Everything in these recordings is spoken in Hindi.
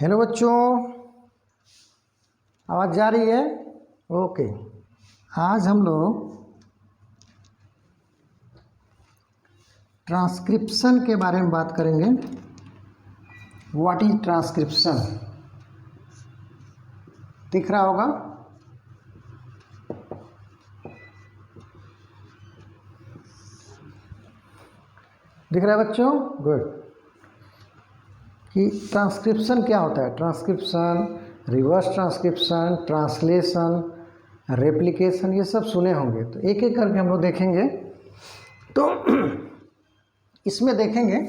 हेलो बच्चों, आवाज़ जा रही है? ओके। आज हम लोग ट्रांसक्रिप्शन के बारे में बात करेंगे। What is transcription? दिख रहा होगा। दिख रहा है बच्चों? गुड। कि ट्रांसक्रिप्शन क्या होता है? Transcription, reverse transcription, translation, replication, ये सब सुने होंगे। तो एक एक करके हम लोग देखेंगे। तो इसमें देखेंगे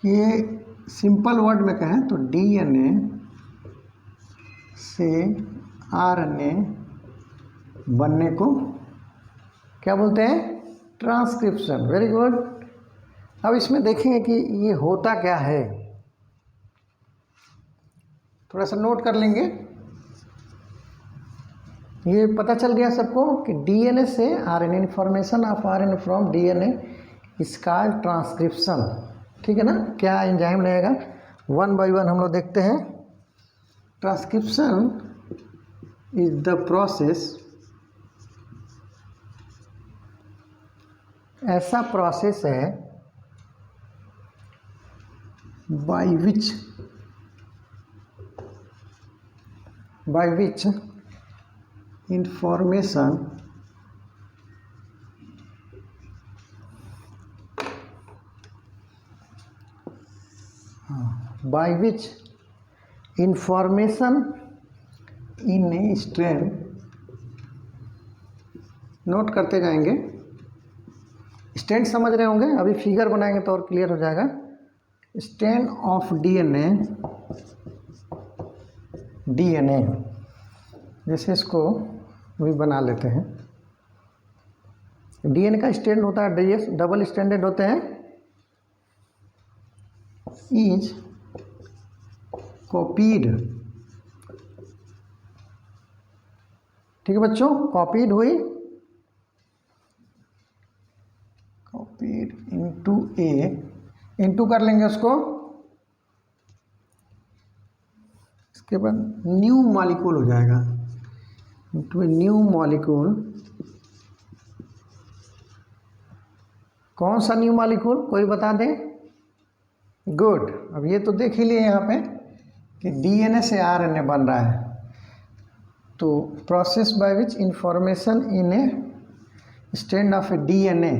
कि सिंपल वर्ड में कहें तो डीएनए से आरएनए बनने को क्या बोलते हैं? ट्रांसक्रिप्शन। Very good. अब इसमें देखेंगे कि ये होता क्या है, थोड़ा सा नोट कर लेंगे। ये पता चल गया सबको कि डीएनए से RNA, information of RNA from DNA is called transcription. ठीक है ना? क्या एंजाइम लगेगा, वन बाय वन हम लोग देखते हैं। ट्रांसक्रिप्शन इज द प्रोसेस, ऐसा प्रोसेस है by which information in a strain, note करते जाएंगे। स्ट्रैंड समझ रहे होंगे, अभी फिगर बनाएंगे तो और क्लियर हो जाएगा। स्ट्रैंड ऑफ डीएनए जैसे इसको भी बना लेते हैं। डीएनए का स्ट्रैंड होता है डबल स्ट्रैंडेड होते हैं। इज कॉपीड, ठीक है बच्चों, कॉपीड हुई, कॉपीड इनटू कर लेंगे उसको। इसके बाद न्यू मॉलिक्यूल हो जाएगा, इनटू ए न्यू मॉलिक्यूल। कौन सा न्यू मॉलिक्यूल, कोई बता दे? गुड। अब ये तो देख ही लिए यहाँ पे कि डीएनए से आरएनए बन रहा है। तो process by which information in A strand of A DNA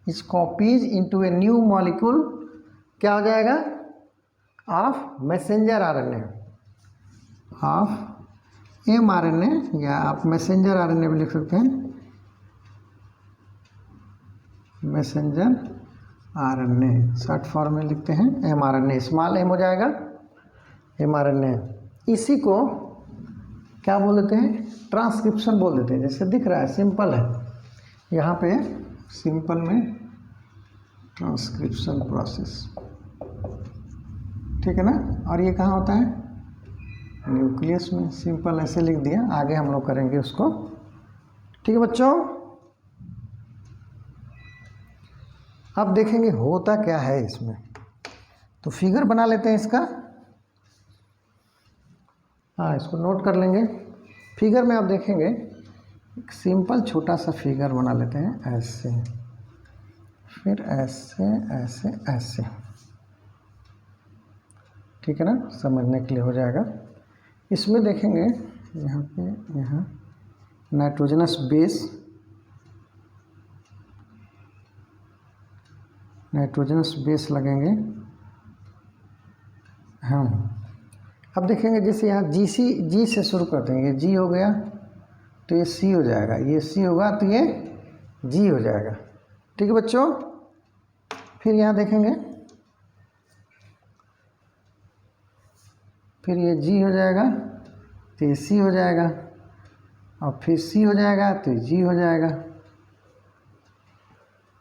is copies into a new molecule, क्या हो जाएगा? Of messenger RNA, of mRNA, या आप मैसेंजर आरएनए भी लिख सकते हैं। मैसेंजर आरएनए शॉर्ट फॉर्म में लिखते हैं mRNA, स्मॉल m हो जाएगा mRNA। इसी को क्या बोल देते हैं? ट्रांसक्रिप्शन बोल देते हैं। जैसे दिख रहा है, सिंपल है, यहाँ पे सिंपल में ट्रांसक्रिप्शन प्रोसेस, ठीक है ना? और ये कहाँ होता है? न्यूक्लियस में। सिंपल ऐसे लिख दिया, आगे हम लोग करेंगे उसको। ठीक है बच्चों? अब देखेंगे होता क्या है इसमें। तो फिगर बना लेते हैं इसका। हाँ, इसको नोट कर लेंगे। फिगर में आप देखेंगे एक सिंपल छोटा सा फिगर बना लेते हैं, ऐसे, फिर ऐसे ऐसे ऐसे, ठीक है ना? समझने के लिए हो जाएगा। इसमें देखेंगे यहाँ पे, यहाँ नाइट्रोजनस बेस लगेंगे। हाँ, अब देखेंगे जैसे यहाँ जी से शुरू करते हैं। ये जी हो गया तो ये सी हो जाएगा, ये सी होगा तो ये जी हो जाएगा। ठीक है बच्चों? फिर यहाँ देखेंगे, फिर ये जी हो जाएगा तो ये सी हो जाएगा, और फिर सी हो जाएगा तो ये जी हो जाएगा।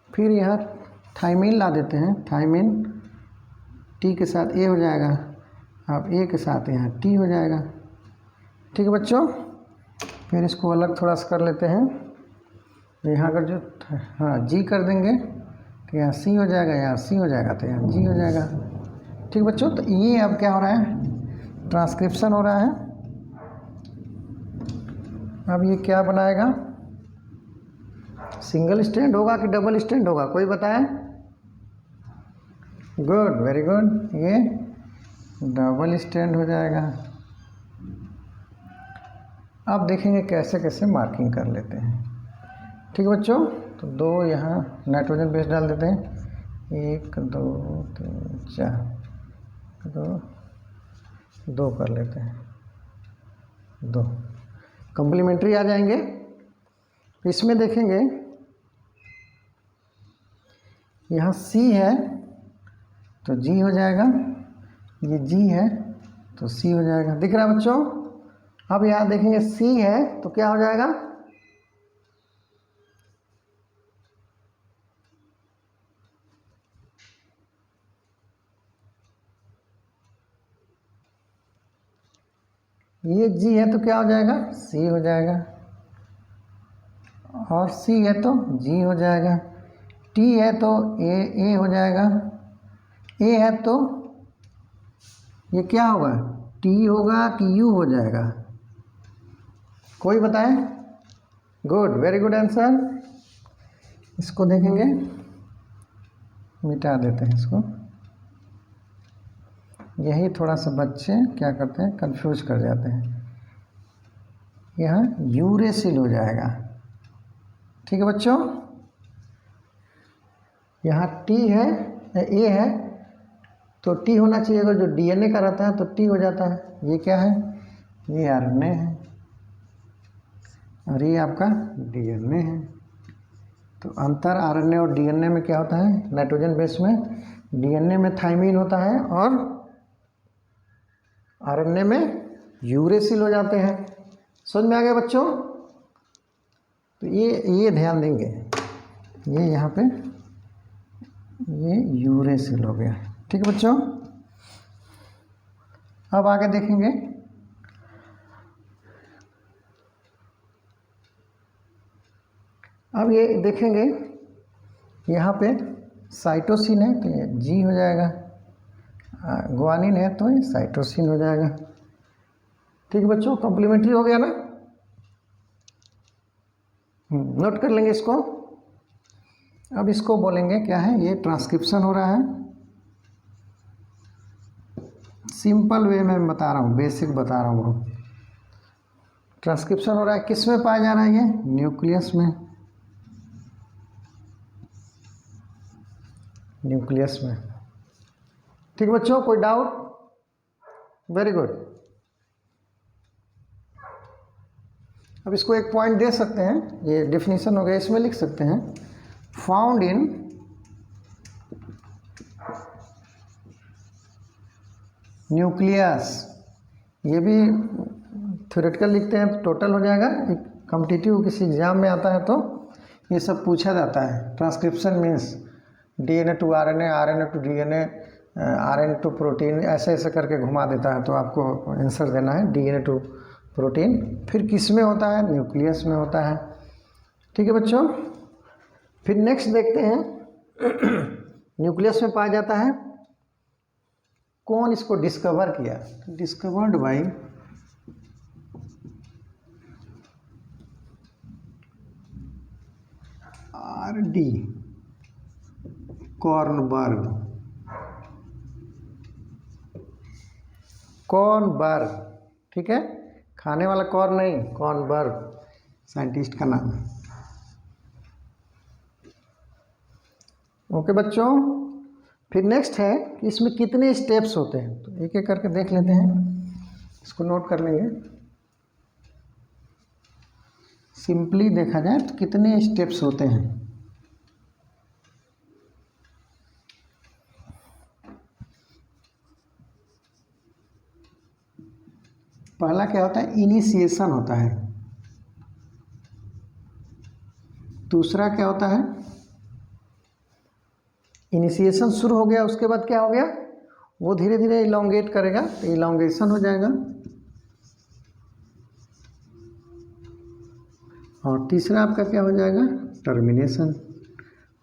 फिर यहाँ थाइमिन ला देते हैं, थाइमिन टी के साथ ए हो जाएगा, अब ए के साथ यहाँ टी हो जाएगा। ठीक है बच्चों? फिर इसको अलग थोड़ा सा कर लेते हैं। यहाँ अगर जो हाँ जी कर देंगे तो यहाँ सी हो जाएगा, यहाँ सी हो जाएगा तो यहाँ जी हो जाएगा। ठीक बच्चों? तो ये अब क्या हो रहा है? ट्रांसक्रिप्शन हो रहा है। अब ये क्या बनाएगा, सिंगल स्ट्रैंड होगा कि डबल स्ट्रैंड होगा, कोई बताए? गुड, वेरी गुड, ये डबल स्ट्रैंड हो जाएगा। अब देखेंगे कैसे कैसे मार्किंग कर लेते हैं। ठीक है बच्चों, तो 2 यहाँ नाइट्रोजन बेस डाल देते हैं, 1 2 3 4, 2 कर लेते हैं, 2 कम्प्लीमेंट्री आ जाएंगे। इसमें देखेंगे यहाँ C है तो G हो जाएगा, ये G है तो C हो जाएगा। दिख रहा है बच्चों? अब यहाँ देखेंगे C है तो क्या हो जाएगा, ये G है तो क्या हो जाएगा, C हो जाएगा, और C है तो G हो जाएगा, T है तो A हो जाएगा, A है तो ये क्या होगा, T होगा कि U हो जाएगा, कोई बताए? Good, very good answer. इसको देखेंगे, मिटा देते हैं इसको। यही थोड़ा सा बच्चे क्या करते हैं, कंफ्यूज कर जाते हैं। यहाँ यूरेसिल हो जाएगा। ठीक है बच्चों, यहाँ T है, A है तो T होना चाहिए, अगर जो DNA का रहता है तो T हो जाता है। ये क्या है, ये RNA है और ये आपका DNA है। तो अंतर RNA और DNA में क्या होता है, नाइट्रोजन बेस में DNA में थाइमीन होता है और RNA में यूरेसिल हो जाते हैं। समझ में आ गया बच्चों? तो ये ध्यान देंगे, ये यहाँ पे ये यूरेसिल हो गया। ठीक है बच्चों, अब आगे देखेंगे। अब ये देखेंगे यहाँ पे साइटोसिन है तो ये G हो जाएगा, ग्वानिन है तो ये साइटोसिन हो जाएगा। ठीक है बच्चों, कॉम्प्लीमेंट्री हो गया ना? नोट कर लेंगे इसको। अब इसको बोलेंगे क्या है, ये ट्रांसक्रिप्शन हो रहा है। सिंपल वे में बता रहा हूँ, बेसिक बता रहा हूँ। ट्रांसक्रिप्शन हो रहा है, किस में पाया जा रहा है, ये न्यूक्लियस में, न्यूक्लियस में। ठीक बच्चों, कोई डाउट? Very good. अब इसको एक पॉइंट दे सकते हैं, ये डेफिनेशन हो गया, इसमें लिख सकते हैं फाउंड इन न्यूक्लियस। ये भी थ्योरेटिकल लिखते हैं तो टोटल हो जाएगा। एक कॉम्पिटिटिव किसी एग्जाम में आता है तो ये सब पूछा जाता है। Transcription means DNA to RNA, RNA to DNA, RNA to protein, ऐसे ऐसे करके घुमा देता है, तो आपको आंसर देना है DNA टू प्रोटीन। फिर किस में होता है, न्यूक्लियस में होता है। ठीक है बच्चों, फिर नेक्स्ट देखते हैं न्यूक्लियस में पाया जाता है। कौन इसको डिस्कवर किया? Discovered by R.D. Kornberg. Kornberg, ठीक है, खाने वाला कॉर्न नहीं, कॉर्नबर्ग साइंटिस्ट का नाम है। ओके बच्चों, फिर नेक्स्ट है कि इसमें कितने स्टेप्स होते हैं, तो एक एक करके देख लेते हैं। इसको नोट कर लेंगे। सिंपली देखा जाए तो कितने स्टेप्स होते हैं। पहला क्या होता है, इनिशिएशन होता है। दूसरा क्या होता है, इनिशिएशन शुरू हो गया, उसके बाद क्या हो गया, वो धीरे धीरे इलोंगेट करेगा तो इलोंगेशन हो जाएगा। और तीसरा आपका क्या हो जाएगा, टर्मिनेशन,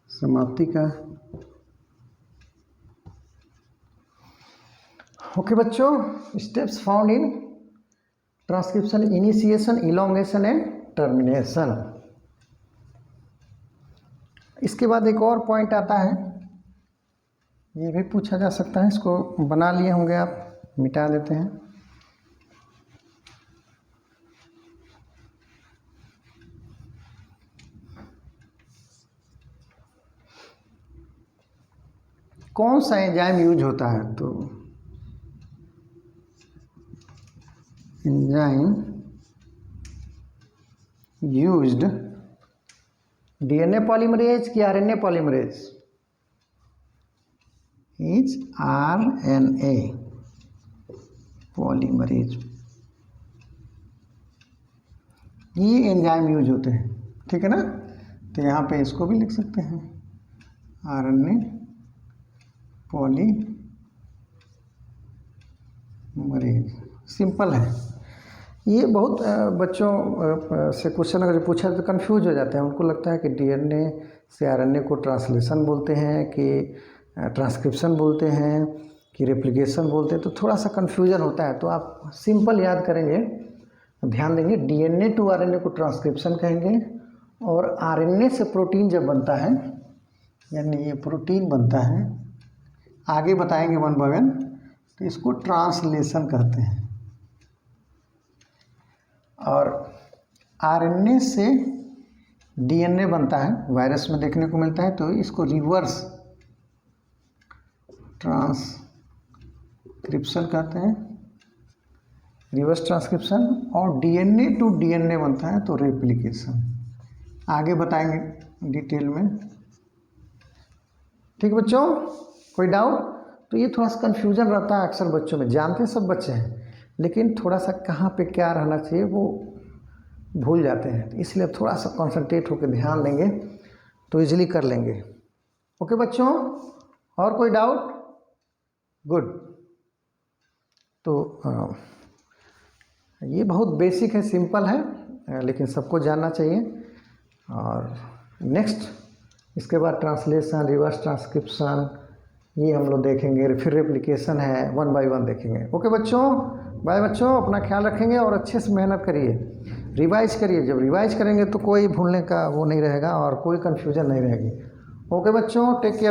समाप्ति का। ओके बच्चों, steps found in transcription: initiation, elongation and termination. इसके बाद एक और पॉइंट आता है, ये भी पूछा जा सकता है, इसको बना लिए होंगे आप, मिटा देते हैं। कौन सा एंजाइम यूज होता है? तो एंजाइम यूज्ड डीएनए पॉलीमरेज की RNA polymerase? Is RNA polymerase. ये एंजाइम यूज होते हैं, ठीक है ना। तो यहाँ पे इसको भी लिख सकते हैं, आरएनए पॉलीमरेज। सिंपल है ये। बहुत बच्चों से क्वेश्चन अगर पूछा तो कंफ्यूज हो जाते हैं, उनको लगता है कि डीएनए से आरएनए को ट्रांसलेशन बोलते हैं कि ट्रांसक्रिप्शन बोलते हैं कि रेप्लिकेशन बोलते हैं, तो थोड़ा सा कन्फ्यूजन होता है। तो आप सिंपल याद करेंगे, ध्यान देंगे, डीएनए टू आरएनए को ट्रांसक्रिप्शन कहेंगे, और आरएनए से प्रोटीन जब बनता है, यानी ये प्रोटीन बनता है, आगे बताएंगे वन बाय वन, तो इसको ट्रांसलेशन कहते हैं। और आरएनए से डीएनए बनता है, वायरस में देखने को मिलता है, तो इसको रिवर्स ट्रांसक्रिप्शन कहते हैं, रिवर्स ट्रांसक्रिप्शन। और डीएनए टू डीएनए बनता है तो रेप्लिकेशन। आगे बताएंगे डिटेल में, ठीक बच्चों। कोई डाउट? तो ये थोड़ा सा कन्फ्यूजन रहता है अक्सर बच्चों में, जानते सब बच्चे हैं, लेकिन थोड़ा सा कहाँ पे क्या रहना चाहिए वो भूल जाते हैं। तो इसलिए थोड़ा सा कॉन्सेंट्रेट होकर ध्यान देंगे तो इजीली कर लेंगे। ओके बच्चों, और कोई डाउट? गुड। तो ये बहुत बेसिक है, सिंपल है, लेकिन सबको जानना चाहिए। और नेक्स्ट इसके बाद ट्रांसलेशन, रिवर्स ट्रांसक्रिप्शन, ये हम लोग देखेंगे, फिर रेप्लिकेशन है, वन बाय वन देखेंगे। ओके बच्चों, बाय बच्चों, अपना ख्याल रखेंगे और अच्छे से मेहनत करिए, रिवाइज करिए। जब रिवाइज करेंगे तो कोई भूलने का वो नहीं रहेगा और कोई कन्फ्यूजन नहीं रहेगी। ओके बच्चों, टेक केयर।